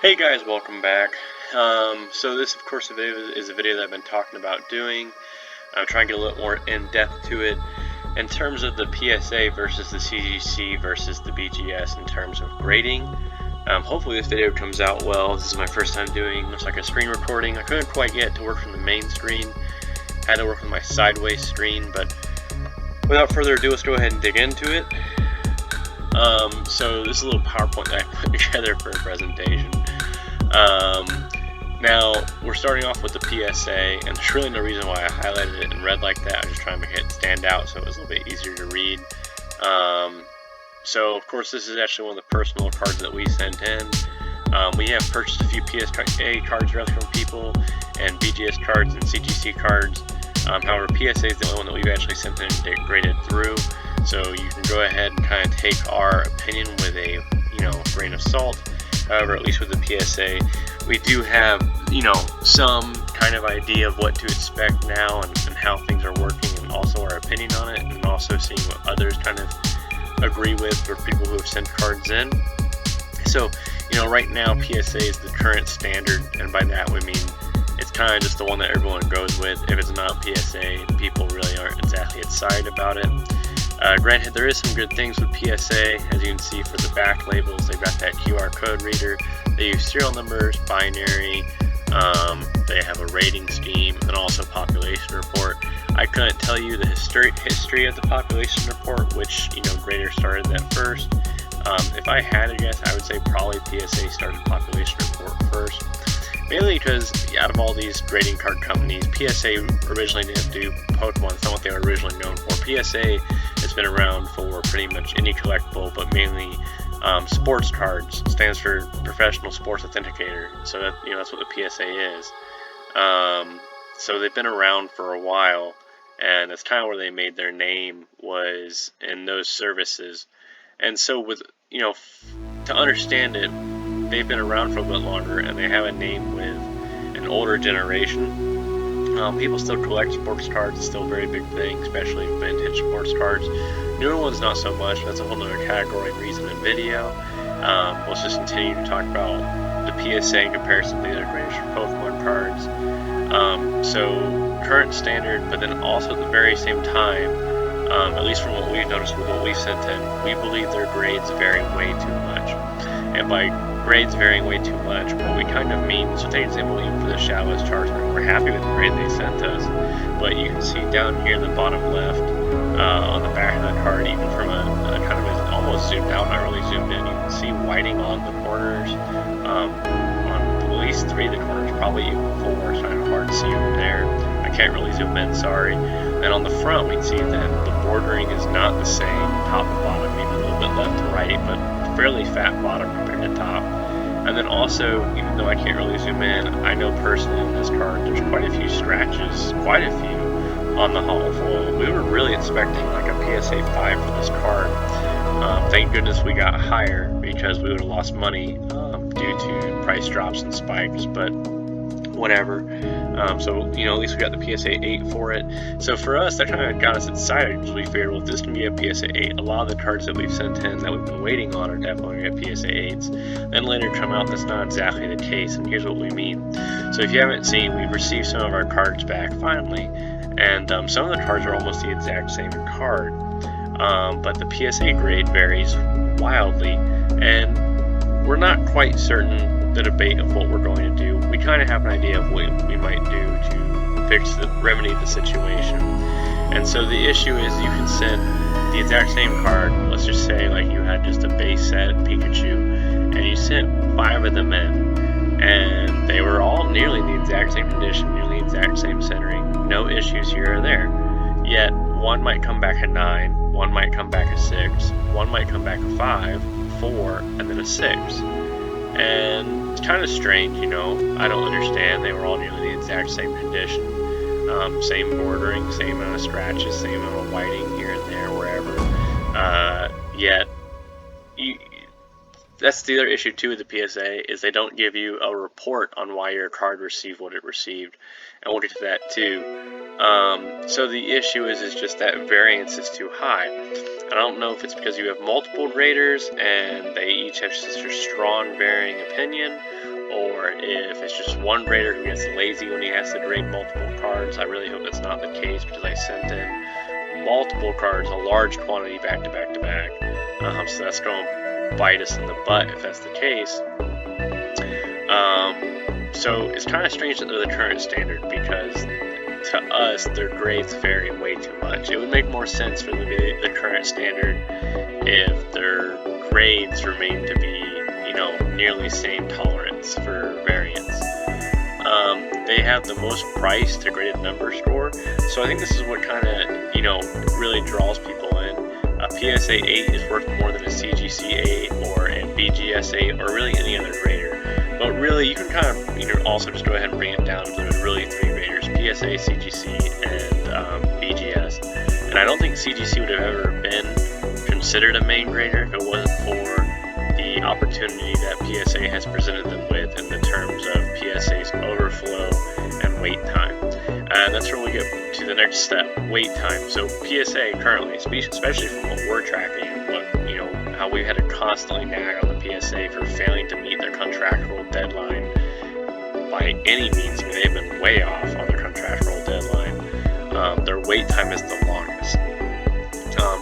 Hey guys, welcome back. So this, of course, is a video that I've been talking about doing. I'm trying to get a little more in-depth to it in terms of the PSA versus the CGC versus the BGS in terms of grading. Hopefully this video comes out well. This is my first time doing looks like a screen recording. I couldn't quite get it to work from the main screen. Had to work with my sideways screen, but without further ado, let's go ahead and dig into it. So this is a little PowerPoint that I put together for a presentation. Now we're starting off with the PSA, and there's really no reason why I highlighted it in red like that. I was just trying to make it stand out so it was a little bit easier to read. So of course this is actually one of the personal cards that we sent in. We have purchased a few PSA cards directly from people, and BGS cards and CGC cards. However, PSA is the only one that we've actually sent in and graded through. So you can go ahead and kind of take our opinion with a grain of salt. However, at least with the PSA, we do have some kind of idea of what to expect now and how things are working, and also our opinion on it, and also seeing what others kind of agree with for people who have sent cards in. So right now PSA is the current standard, and by that we mean it's kind of just the one that everyone goes with. If it's not PSA, people really aren't exactly excited about it. Granted, there is some good things with PSA. As you can see for the back labels, they've got that QR code reader. They use serial numbers, binary, they have a rating scheme, and also population report. I couldn't tell you the history of the population report, which grader started that first. If I had to guess, I would say probably PSA started population report first. Mainly because out of all these grading card companies, PSA originally didn't do Pokemon. It's not what they were originally known for. PSA has been around for pretty much any collectible, but mainly sports cards. It stands for Professional Sports Authenticator. So that that's what the PSA is. So they've been around for a while, and that's kind of where they made their name, was in those services. And so with to understand it, they've been around for a bit longer, and they have a name with an older generation. People still collect sports cards. It's still a very big thing, especially vintage sports cards. Newer ones not so much. That's a whole other category and reason in video. Let's just continue to talk about the PSA in comparison to the other graders for Pokemon cards. So current standard, but then also at the very same time, at least from what we've noticed with what we've sent in, we believe their grades vary way too much. And by grades varying way too much, what we kind of mean is, for example, even for the shallowest charts, we're happy with the grade they sent us, but you can see down here in the bottom left, on the back of the card, even from a kind of almost zoomed out, not really zoomed in, you can see whiting on the corners, on at least 3 of the corners, probably even 4. It's kind of hard to see over there. I can't really zoom in, sorry. And on the front, we can see that the bordering is not the same, top and bottom, maybe a little bit left to right, but fairly fat bottom compared to top. And then also, even though I can't really zoom in, I know personally on this card there's quite a few scratches, quite a few, on the hollow foil. We were really expecting like a PSA 5 for this card. Thank goodness we got higher, because we would have lost money due to price drops and spikes, but whatever. So at least we got the PSA 8 for it. So for us, that kind of got us excited, because we figured, well, if this can be a PSA 8, a lot of the cards that we've sent in that we've been waiting on are definitely going to get PSA 8s. Then later come out, that's not exactly the case, and here's what we mean. So if you haven't seen, we've received some of our cards back finally, and some of the cards are almost the exact same card, but the PSA grade varies wildly, and we're not quite certain the debate of what we're going to do. We kind of have an idea of what we might do to remedy the situation. And so the issue is, you can send the exact same card. Let's just say like you had just a base set Pikachu, and you sent 5 of them in, and they were all nearly the exact same condition, nearly the exact same centering, no issues here or there. Yet one might come back a 9, one might come back a 6, one might come back a 5, 4, and then a 6. And it's kind of strange, I don't understand. They were all nearly the exact same condition, same bordering, same amount of scratches, same amount of whiting here and there, wherever. Yet, that's the other issue too with the PSA, is they don't give you a report on why your card received what it received, and we'll get to that too. So the issue is just that variance is too high. I don't know if it's because you have multiple graders and they each have such a strong varying opinion, or if it's just one grader who gets lazy when he has to grade multiple cards. I really hope that's not the case, because I sent in multiple cards, a large quantity back to back to back. So that's going to bite us in the butt if that's the case. So it's kind of strange that they're the current standard, because to us, their grades vary way too much. It would make more sense for them to be the current standard if their grades remain to be, nearly same tolerance for variance. They have the most price to graded number score, so I think this is what kind of, really draws people in. A PSA 8 is worth more than a CGC 8 or a BGS 8 or really any other grader. But really, you can kind of, also just go ahead and bring it down to there's really 3 graders: PSA, CGC, and BGS. And I don't think CGC would have ever been considered a main grader if it wasn't for the opportunity that PSA has presented them with in the terms of PSA's overflow and wait time. And that's where we get to the next step, wait time. So PSA currently, especially from what we're tracking, how we've had to constantly nag on the PSA for failing to meet their contractual deadline by any means. I mean, they've been way off on their contractual deadline. Their wait time is the longest.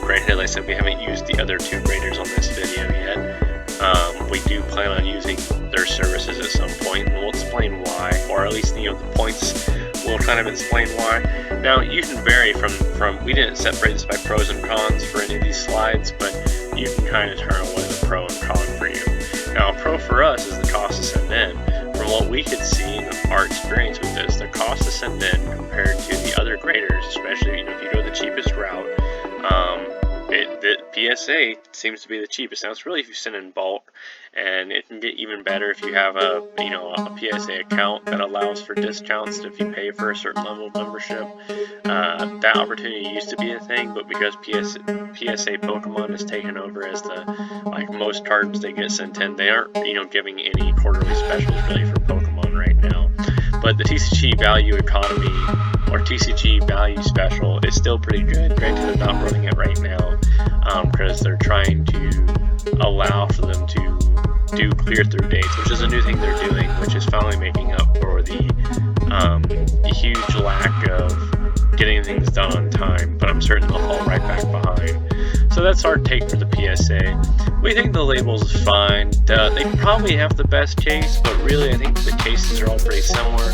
Granted, as I said, we haven't used the other 2 graders on this video yet. We do plan on using their services at some point, and we'll explain why, or at least, the points will kind of explain why. Now, you can vary from we didn't separate this by pros and cons for any of these slides, but you can kind of determine what is a pro and con for you. Now, a pro for us is the cost to send in. From what we could see in our experience with this, the cost to send in compared to the other graders, especially if you go the cheapest route, the PSA seems to be the cheapest. Now, it's really if you send in bulk, and it can get even better if you have a PSA account that allows for discounts if you pay for a certain level of membership. That opportunity used to be a thing, but because PSA Pokemon has taken over as most cards they get sent in, they aren't giving any quarterly specials really for Pokemon right now. But the TCG Value Economy or TCG Value Special is still pretty good. Granted, they're not running it right now because they're trying to allow for them to do clear-through dates, which is a new thing they're doing, which is finally making up for the huge lack of getting things done on time, but I'm certain they'll fall right back behind. So that's our take for the PSA. We think the labels is fine. They probably have the best case, but really I think the cases are all pretty similar.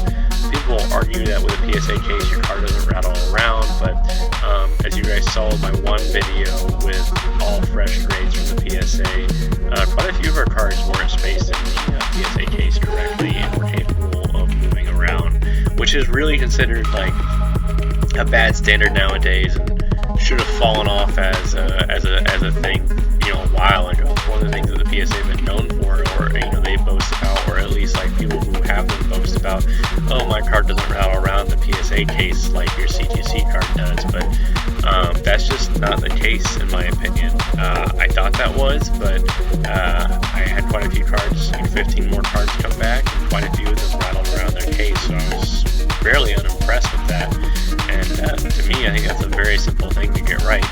People will argue that with a PSA case your card doesn't rattle around, but as you guys saw in my one video with all fresh grades from the PSA, quite a few of our cards weren't spaced in the PSA case correctly and were capable of moving around, which is really considered like a bad standard nowadays and should have fallen off as a thing a while ago. It's one of the things that the PSA have been known for, or they boast about, or at least people who have them boast about, oh, my card doesn't rattle around the PSA case like your CGC card does, but that's just not the case in my opinion. I thought that was, but I had quite a few cards, 15 more cards come back, and quite a few of them rattled around their case, so I was fairly unimpressed with that. And to me, I think that's a very simple thing to get right.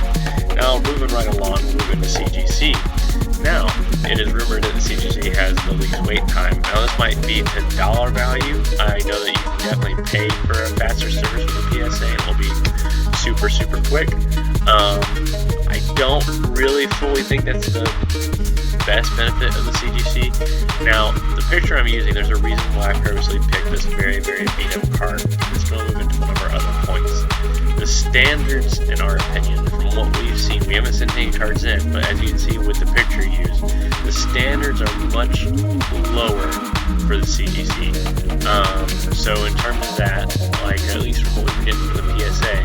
Now, moving right along, we'll move into CGC. Now, it is rumored that the CGC has the least wait time. Now, this might be to dollar value. I know that you can definitely pay for a faster service with the PSA, and it'll be super, super quick. I don't really fully think that's the best benefit of the CGC. Now, the picture I'm using, there's a reason why I purposely picked this very, very beat-up card. It's going to move into one of our other points. The standards, in our opinion, from what we've seen, we haven't sent any cards in, but as you can see with the picture used, the standards are much lower for the CGC. So in terms of that, at least from what we did for the PSA,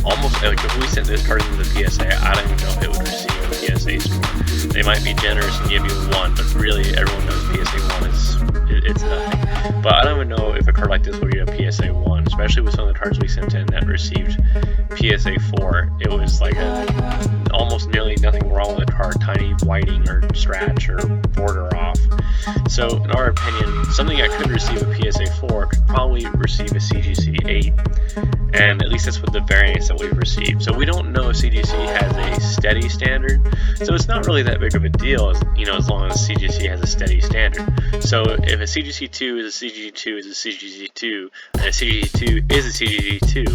almost if we sent this card into the PSA, I don't even know if it would receive a PSA score. They might be generous and give you 1, but really everyone knows PSA 1 it's nothing. But I don't even know if a card like this would get a PSA 1, especially with some of the cards we sent in that received PSA 4. It was like almost nearly nothing wrong with the card, tiny whiting or scratch or border off. So in our opinion, something that could receive a PSA 4 could probably receive a CGC 8, and at least that's what the variants that we've received. So we don't know if CGC has a steady standard, so it's not really that big of a deal, as long as CGC has a steady standard. So if a CGC 2 is a CGC 2 is a CGC 2, and a CGC 2 is a CGC 2,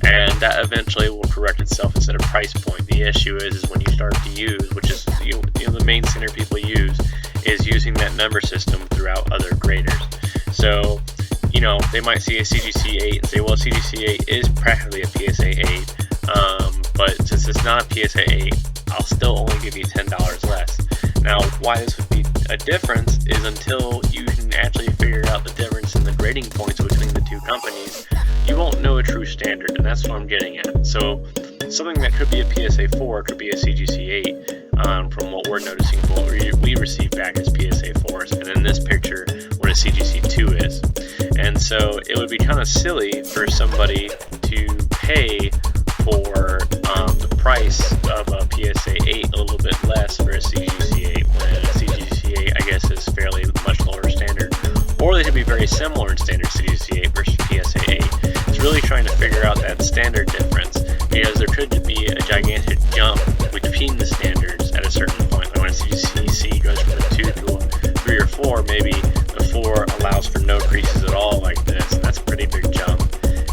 and that eventually will correct itself instead of price point. The issue is when you start to use, which is the main standard people use, is using that number system throughout other graders. So they might see a CGC 8 and say, well, CGC 8 is practically a PSA 8, but since it's not a PSA 8, I'll still only give you $10 less. Now, why this would be a difference is until you can actually figure out the difference in the grading points between the two companies, you won't know a true standard, and that's what I'm getting at. So something that could be a PSA 4 could be a CGC 8, from what we're noticing, what we receive back as PSA 4s, and in this picture, what a CGC 2 is. And so it would be kind of silly for somebody to pay for the price of a PSA 8 a little bit less for a CGC 8, when a CGC 8, I guess, is fairly much lower standard. Or they could be very similar in standard CGC 8 versus PSA 8. It's really trying to figure out that standard difference, because there could be a gigantic jump between the standards at a certain point. Like when a CGC goes from a 2 to a 3 or 4, maybe the 4 allows for no creases at all like this, and that's a pretty big jump.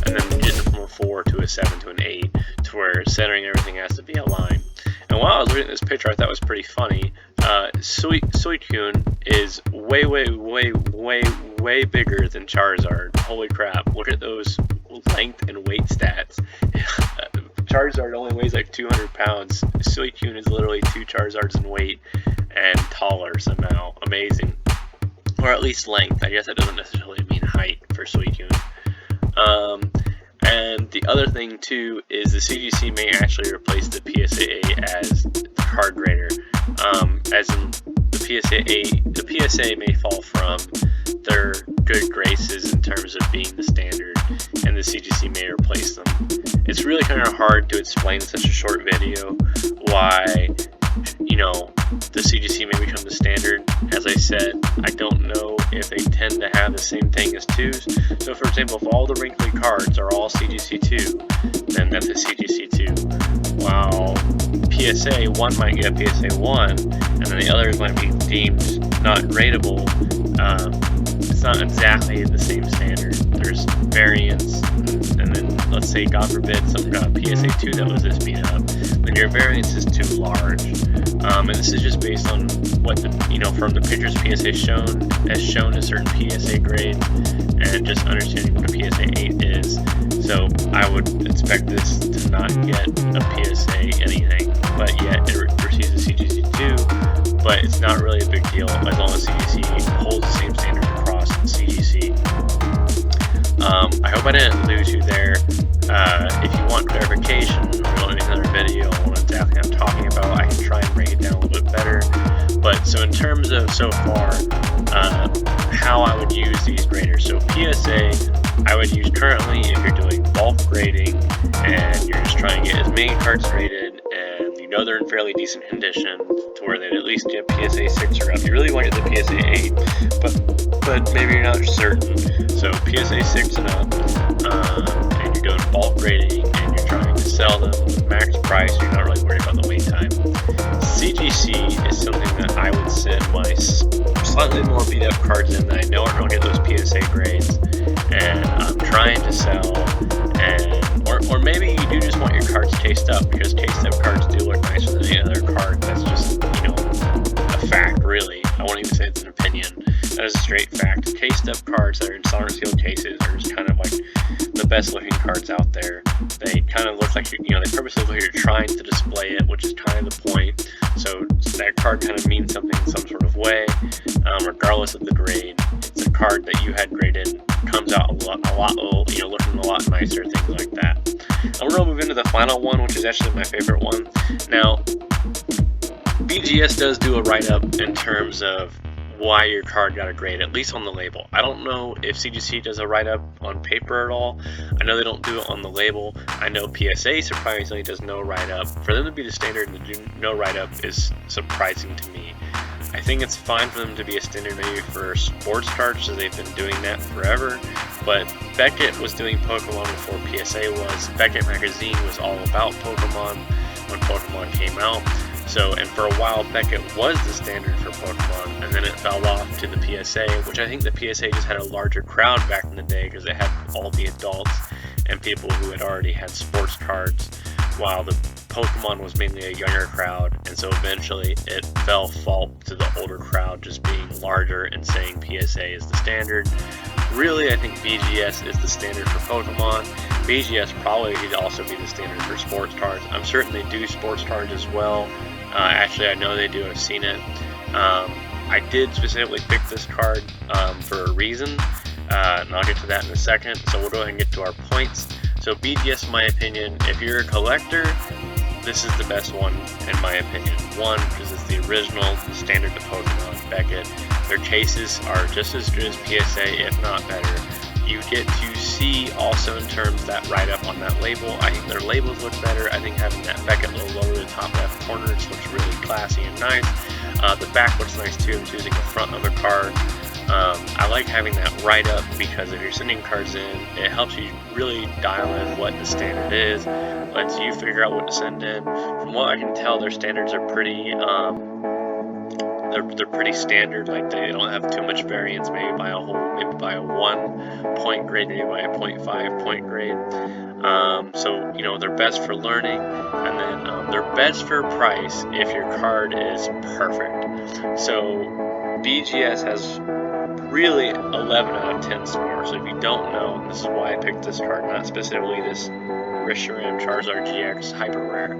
And then getting from a 4 to a 7 to an 8, to where centering everything has to be aligned. And while I was reading this picture, I thought it was pretty funny. Suicune is way bigger than Charizard. Holy crap, look at those length and weight stats. Charizard only weighs like 200 pounds. Suicune is literally 2 Charizards in weight and taller somehow. Amazing. Or at least length. I guess that doesn't necessarily mean height for Suicune. And the other thing too is the CGC may actually replace the PSA 8 as the card grader. As in the PSA may fall from their good graces in terms of being the standard, and the CGC may replace them. It's really kind of hard to explain in such a short video why the CGC may become the standard. As I said, I don't know if they tend to have the same thing as 2s. So for example, if all the wrinkly cards are all CGC 2, then that's a CGC 2. While PSA 1 might get a PSA 1, and then the others might be deemed not rateable. It's not exactly the same standard. There's variance, and then let's say, God forbid, something got a PSA 2 that was this beat up, then your variance is too large. And this is just based on what from the pictures PSA has shown a certain PSA grade, and just understanding what a PSA 8 is. So I would expect this to not get a PSA anything, but yet it receives a CGC 2, but it's not really a big deal as long as CGC holds the same standard across CGC. I hope I didn't lose you there. If you want clarification or you want another video on exactly what I'm talking about, I can try and break it down a little bit better. But so in terms of so far, how I would use these graders. So PSA, I would use currently if you're doing bulk grading and you're just trying to get as many cards graded and they're in fairly decent condition to where they'd at least get PSA 6 or up. You really want to get the PSA 8, but maybe you're not certain. So PSA 6 and up, and you're doing bulk grading and you're trying to sell them with max price, you're not really worried about the wait time. CGC is something that I would send my slightly more beat up cards in that I know aren't going to get those PSA grades, and I'm trying to sell, or maybe you do just want your cards chased up, because chased up cards do look nicer than any other card. That's just, a fact, really. I won't even say it's an opinion. That is a straight fact. Chased up cards that are in solder sealed cases are just kind of like the best looking cards out there. They kind of look like, they purposely look like you're trying to display it, which is kind of the point. So that card kind of means something in some sort of way, regardless of the grade. It's a card that you had graded, comes out a lot, looking a lot nicer, things like that. And we're going to move into the final one, which is actually my favorite one. Now, BGS does do a write-up in terms of why your card got a grade, at least on the label. I don't know if CGC does a write-up on paper at all. I know they don't do it on the label. I know PSA surprisingly does no write-up. For them to be the standard and to do no write-up is surprising to me. I think it's fine for them to be a standard maybe for sports cards, so they've been doing that forever. But Beckett was doing Pokemon before PSA was. Beckett Magazine was all about Pokemon when Pokemon came out. So, and for a while, Beckett was the standard for Pokemon, and then it fell off to the PSA, which I think the PSA just had a larger crowd back in the day because it had all the adults and people who had already had sports cards, while the Pokemon was mainly a younger crowd, and so eventually it fell fault to the older crowd just being larger and saying PSA is the standard. Really, I think BGS is the standard for Pokemon. BGS probably could also be the standard for sports cards. I'm certain they do sports cards as well. Actually, I know they do. I've seen it. I did specifically pick this card for a reason, and I'll get to that in a second. So we'll go ahead and get to our points. So BGS, in my opinion, if you're a collector, this is the best one, in my opinion. One, because it's the original standard to Pokemon Beckett. Their cases are just as good as PSA, if not better. You get to see also in terms that write-up on that label. I think their labels look better. I think having that Beckett little logo in the top left corner just looks really classy and nice. The back looks nice too. I'm choosing the front of the card. I like having that write-up because if you're sending cards in, it helps you really dial in what the standard is, lets you figure out what to send in. From what I can tell, their standards are pretty they're pretty standard. Like, they don't have too much variance, maybe by a 1 point grade, maybe by a 0.5 point grade. So you know, they're best for learning, and then they're best for price if your card is perfect. So BGS has really 11 out of 10 score. So if you don't know, and this is why I picked this card, not specifically this Reshiram Charizard GX Hyper Rare,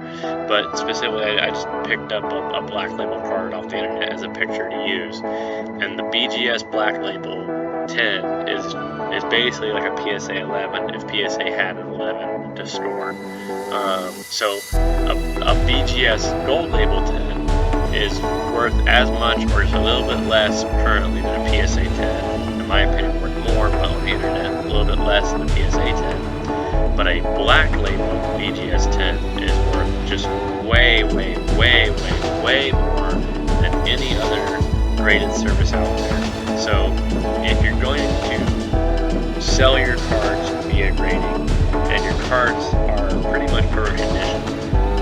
but specifically I just picked up a black label card off the internet as a picture to use, and the BGS black label 10 is basically like a PSA 11 if PSA had an 11 to score. So a BGS gold label 10 is worth as much or just a little bit less currently than a PSA 10. In my opinion, worth more, but on the internet a little bit less than a PSA 10. But a black label BGS 10 is worth just way more than any other graded service out there. So if you're going to sell your cards via grading and your cards are pretty much perfect condition,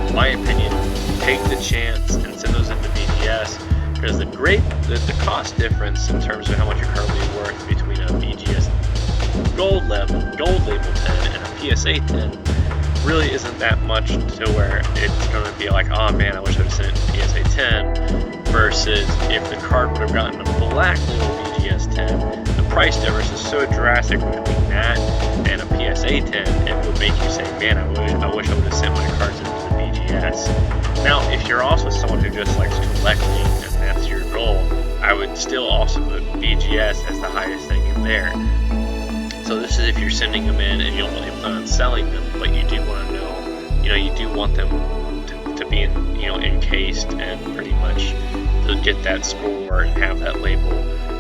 in my opinion, take the chance and send those into BGS, because the cost difference in terms of how much your card will be worth between a BGS gold label 10 and a PSA 10 really isn't that much to where it's going to be like, oh man, I wish I would have sent it to PSA 10, versus if the card would have gotten a black label BGS 10, the price difference is so drastic between that and a PSA 10, it would make you say, man, I wish I would have sent my cards into the BGS. Now, if you're also someone who just likes collecting and that's your goal, I would still also put BGS as the highest thing in there. So this is if you're sending them in and you don't really plan on selling them, but you do want to know, you do want them to be encased and pretty much to get that score and have that label.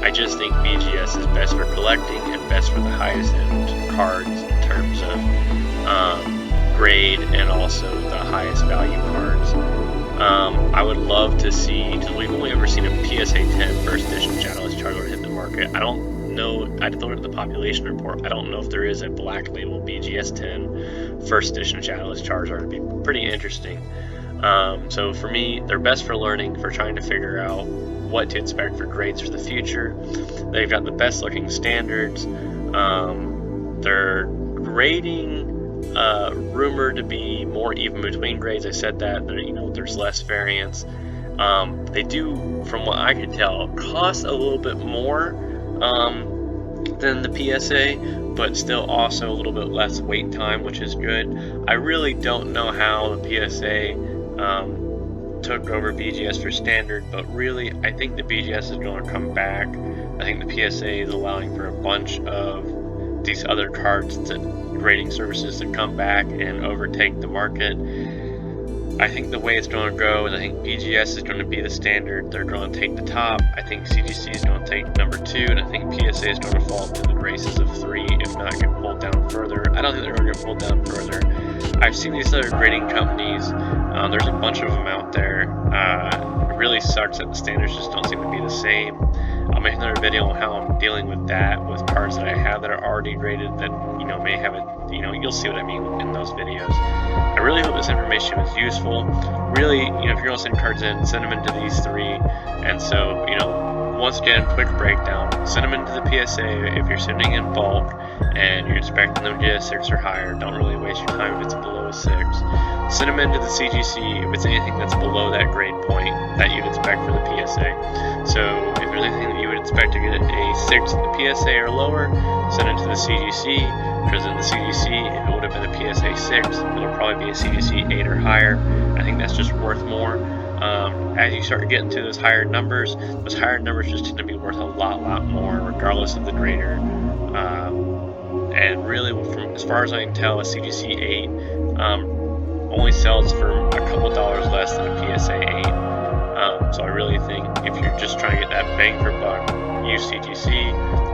I just think BGS is best for collecting and best for the highest end cards in terms of grade and also the highest value cards. I would love to see, because we've only ever seen a PSA 10 first edition Shadowless Charizard hit the market. I don't know, I'd have to look at the population report. I don't know if there is a black label BGS 10 first edition Shadowless Charizard. It'd be pretty interesting. So for me, they're best for learning, for trying to figure out what to expect for grades for the future. They've got the best looking standards. Their grading rumored to be more even between grades. I said that there's less variance. They do, from what I can tell, cost a little bit more than the PSA, but still also a little bit less wait time, which is good. I really don't know how the PSA took over BGS for standard, but really I think the BGS is going to come back. I think the PSA is allowing for a bunch of these other cards, grading services, to come back and overtake the market. I think the way it's going to go is I think BGS is going to be the standard. They're going to take the top. I think CGC is going to take number 2, and I think PSA is going to fall to the graces of 3, if not get pulled down further. I don't think they're going to get pulled down further. I've seen these other grading companies. There's a bunch of them out there. It really sucks that the standards just don't seem to be the same. I'll make another video on how I'm dealing with that, with cards that I have that are already graded that, may have it, you'll see what I mean in those videos. I really hope this information was useful. Really, if you're going to send cards in, send them into these 3. And so, once again, quick breakdown. Send them into the PSA if you're sending in bulk and you're expecting them to get a 6 or higher. Don't really waste your time if it's below a 6. Send them into the CGC if it's anything that's below that grade point that you'd expect for the PSA. So if there's anything that you would expect to get a 6 at the PSA or lower, send it to the CGC, because in the CGC, if it would have been a PSA 6, it'll probably be a CGC 8 or higher. I think that's just worth more. As you start getting to those higher numbers just tend to be worth a lot more, regardless of the grader. And really, from as far as I can tell, a CGC 8 only sells for a couple dollars less than a PSA 8. So I really think if you're just trying to get that bang for buck, use CGC.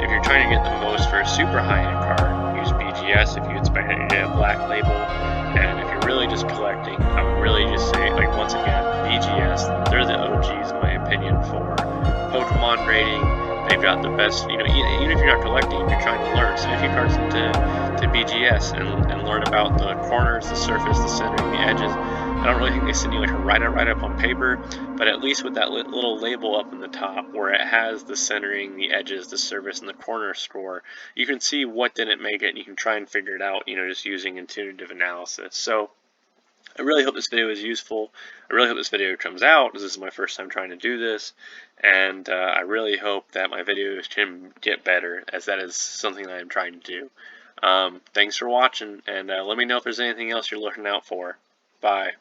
If you're trying to get the most for a super high-end card, use BGS if you expect it to get a black label. And if you're really just collecting, I would really just say, once again, BGS, they're the OGs in my opinion for Pokemon grading. They've got the best, even if you're not collecting, if you're trying to learn, send a few cards to BGS and learn about the corners, the surface, the centering, the edges. I don't really think they send you a write-up on paper, but at least with that little label up in the top where it has the centering, the edges, the surface, and the corner score, you can see what didn't make it, and you can try and figure it out, just using intuitive analysis. So I really hope this video is useful. I really hope this video comes out, because this is my first time trying to do this, and I really hope that my videos can get better, as that is something that I'm trying to do. Thanks for watching, and let me know if there's anything else you're looking out for. Bye.